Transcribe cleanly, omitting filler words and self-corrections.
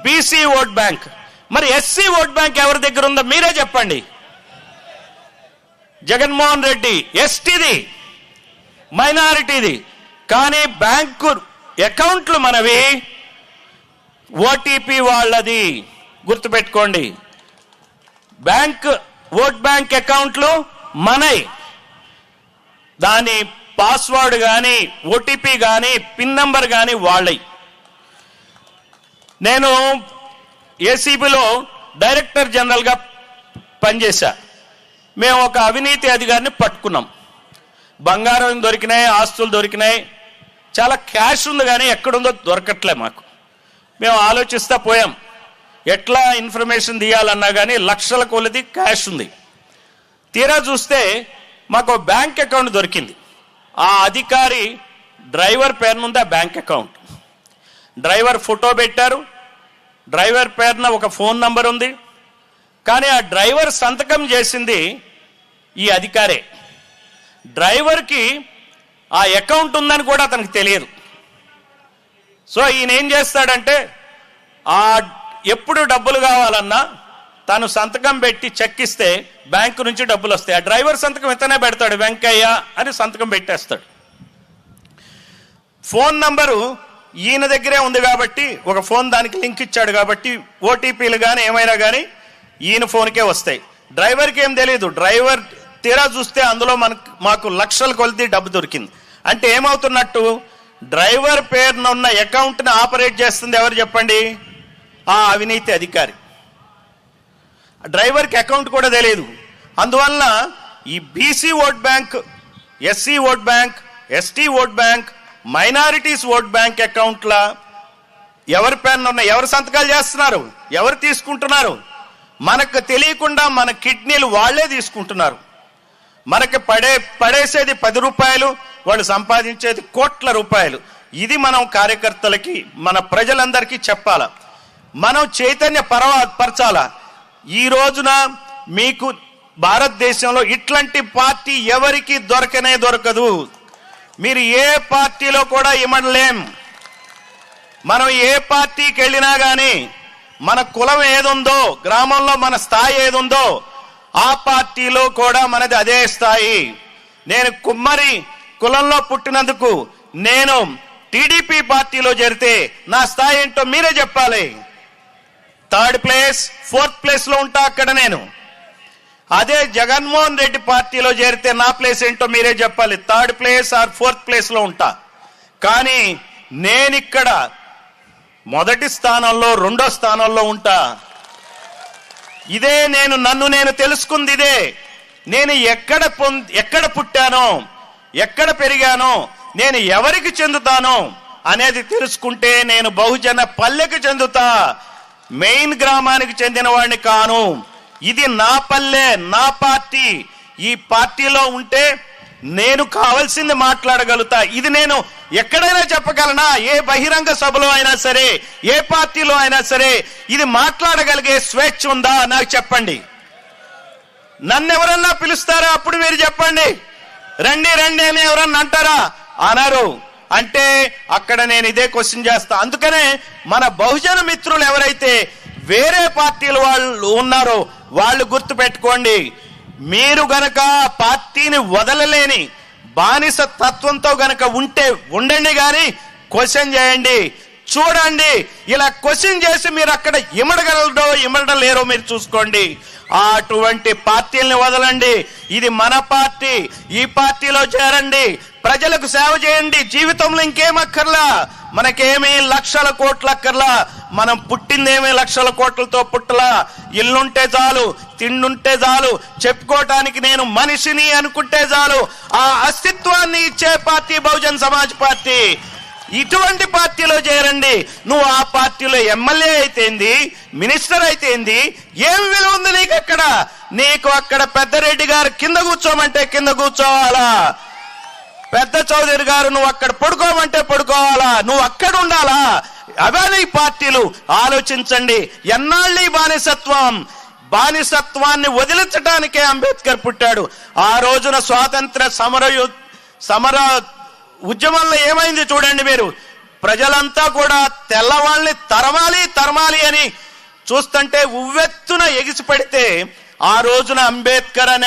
BC vote bank. మరి SC vote bank ఎవరి దగ్గర ఉందో మీరే చెప్పండి. జగన్మోహన్ రెడ్డి ఎస్టీది, మైనారిటీది. కానీ బ్యాంకు అకౌంట్లు మనవి, ఓటీపీ వాళ్ళది. గుర్తుపెట్టుకోండి, బ్యాంక్ ఓట్ బ్యాంక్ అకౌంట్లు మనై, దాని పాస్వర్డ్ కానీ ఓటీపీ కానీ పిన్ నంబర్ కానీ వాళ్ళై. నేను ఏసీబీలో డైరెక్టర్ జనరల్గా పనిచేశా. మేము ఒక అవినీతి అధికారిని పట్టుకున్నాం. బంగారం దొరికినాయి, ఆస్తులు దొరికినాయి, చాలా క్యాష్ ఉంది, కానీ ఎక్కడుందో దొరకట్లే మాకు. మేము ఆలోచిస్తా పోయాం, ఎట్లా ఇన్ఫర్మేషన్ తీయాలన్నా కానీ లక్షల కొలది క్యాష్ ఉంది. తీరా చూస్తే మాకు బ్యాంక్ అకౌంట్ దొరికింది. ఆ అధికారి డ్రైవర్ పేరునుంది ఆ బ్యాంక్ అకౌంట్. డ్రైవర్ ఫోటో పెట్టారు, డ్రైవర్ పేరున ఒక ఫోన్ నంబర్ ఉంది, కానీ ఆ డ్రైవర్ సంతకం చేసింది ఈ అధికారే. డ్రైవర్కి ఆ అకౌంట్ ఉందని కూడా అతనికి తెలియదు. సో ఈయన ఏం చేస్తాడంటే, ఎప్పుడు డబ్బులు కావాలన్నా తను సంతకం పెట్టి చెక్ ఇస్తే బ్యాంకు నుంచి డబ్బులు వస్తాయి. ఆ డ్రైవర్ సంతకం ఇతనే పెడతాడు, వెంకయ్య అని సంతకం పెట్టేస్తాడు. ఫోన్ నంబరు ఈయన దగ్గరే ఉంది కాబట్టి, ఒక ఫోన్ దానికి లింక్ ఇచ్చాడు కాబట్టి ఓటీపీలు కానీ ఏమైనా కానీ ఈయన ఫోన్కే వస్తాయి. డ్రైవర్కి ఏం తెలియదు. డ్రైవర్ తీరా చూస్తే అందులో మాకు లక్షల కొలది డబ్బు దొరికింది. అంటే ఏమవుతున్నట్టు, డ్రైవర్ పేరున ఉన్న అకౌంట్ని ఆపరేట్ చేస్తుంది ఎవరు చెప్పండి? ఆ అవినీతి అధికారి. డ్రైవర్కి అకౌంట్ కూడా తెలియదు. అందువల్ల ఈ BC vote bank, SC vote bank, ST vote bank, minorities vote bank అకౌంట్ల ఎవరి పేరున ఉన్న, ఎవరు సంతకాలు చేస్తున్నారు, ఎవరు తీసుకుంటున్నారు, మనకు తెలియకుండా మన కిడ్నీలు వాళ్లే తీసుకుంటున్నారు. మనకి పడేసేది 10 రూపాయలు, వాళ్ళు సంపాదించేది కోట్ల రూపాయలు. ఇది మనం కార్యకర్తలకి, మన ప్రజలందరికీ చెప్పాలా, మనం చైతన్య పరచాలా. ఈ రోజున మీకు భారతదేశంలో ఇట్లాంటి పార్టీ ఎవరికి దొరకనే దొరకదు. మీరు ఏ పార్టీలో కూడా ఇమ్మడలేం. మనం ఏ పార్టీకి వెళ్ళినా కానీ మన కులం ఏదుందో, గ్రామంలో మన స్థాయి ఏదుందో, ఆ పార్టీలో కూడా మనది అదే స్థాయి. నేను కుమ్మరి కులంలో పుట్టినందుకు నేను టీడీపీ పార్టీలో చేరితే నా స్థాయి ఏంటో మీరే చెప్పాలి. 3rd ప్లేస్ 4th ప్లేస్లో ఉంటా అక్కడ నేను. అదే జగన్మోహన్ రెడ్డి పార్టీలో చేరితే నా ప్లేస్ ఏంటో మీరే చెప్పాలి. 3rd ప్లేస్ ఆర్ 4th ప్లేస్లో ఉంటా. కానీ నేనిక్కడ మొదటి స్థానంలో, 2వ స్థానంలో ఉంటా. ఇదే నన్ను నేను తెలుసుకుంది ఇదే. నేను ఎక్కడ పుట్టానో, ఎక్కడ పెరిగానో, నేను ఎవరికి చెందుతానో అనేది తెలుసుకుంటే నేను బహుజన పల్లెకి చెందుతా, మెయిన్ గ్రామానికి చెందిన వాడిని కాను. ఇది నా పల్లె, నా పార్టీ. ఈ పార్టీలో ఉంటే నేను కావాల్సింది మాట్లాడగలుగుతా. ఇది నేను ఎక్కడైనా చెప్పగలనా? ఏ బహిరంగ సభలో అయినా సరే, ఏ పార్టీలో అయినా సరే ఇది మాట్లాడగలిగే స్వేచ్ఛ ఉందా? నాకు చెప్పండి. నన్ను ఎవరన్నా పిలుస్తారా? అప్పుడు మీరు చెప్పండి. రండి రండి అని ఎవరన్నా అంటారా? అనరు. అంటే అక్కడ నేను ఇదే క్వశ్చన్ చేస్తా. అందుకనే మన బహుజన మిత్రులు ఎవరైతే వేరే పార్టీల వాళ్ళు ఉన్నారో వాళ్ళు గుర్తు పెట్టుకోండి. మీరు గనక పార్టీని వదలలేని బానిస తత్వంతో గనక ఉండండి, కానీ క్వశ్చన్ చేయండి, చూడండి. ఇలా క్వశ్చన్ చేసి మీరు అక్కడ ఇమడగలరో ఇమడలేరో మీరు చూసుకోండి. అటువంటి పార్టీల్ని వదలండి. ఇది మన పార్టీ, ఈ పార్టీలో చేరండి, ప్రజలకు సేవ చేయండి. జీవితంలో ఇంకేం అక్కర్లా, మనకేమీ లక్షల కోట్ల అక్కర్లా. మనం పుట్టిందేమీ లక్షల కోట్లతో పుట్టలా. ఇల్లుంటే చాలు, తిండుంటే చాలు, చెప్పుకోవటానికి నేను మనిషిని అనుకుంటే చాలు. ఆ అస్తిత్వాన్ని ఇచ్చే పార్టీ బహుజన్ సమాజ్ పార్టీ. ఇటువంటి పార్టీలో చేరండి. నువ్వు ఆ పార్టీలో ఎమ్మెల్యే అయితేంది, మినిస్టర్ అయితేంది, ఏమి విలువ ఉంది నీకు అక్కడ? నీకు అక్కడ పెద్దరెడ్డి గారు కింద కూర్చోమంటే కింద కూర్చోవాలా, పెద్ద చౌదరి గారు నువ్వు అక్కడ పడుకోమంటే పడుకోవాలా, నువ్వు అక్కడ ఉండాలా? అవే నీ పార్టీలు. ఆలోచించండి. ఎన్నాళ్ళు ఈ బానిసత్వాన్ని వదిలించడానికే అంబేద్కర్ పుట్టాడు. ఆ రోజున స్వాతంత్ర సమర ఉద్యమంలో ఏమైంది చూడండి మీరు. ప్రజలంతా కూడా తెల్లవాళ్ళని తరమాలి అని చూస్తుంటే ఉవ్వెత్తున ఎగిసిపడితే ఆ రోజున అంబేద్కర్ అనే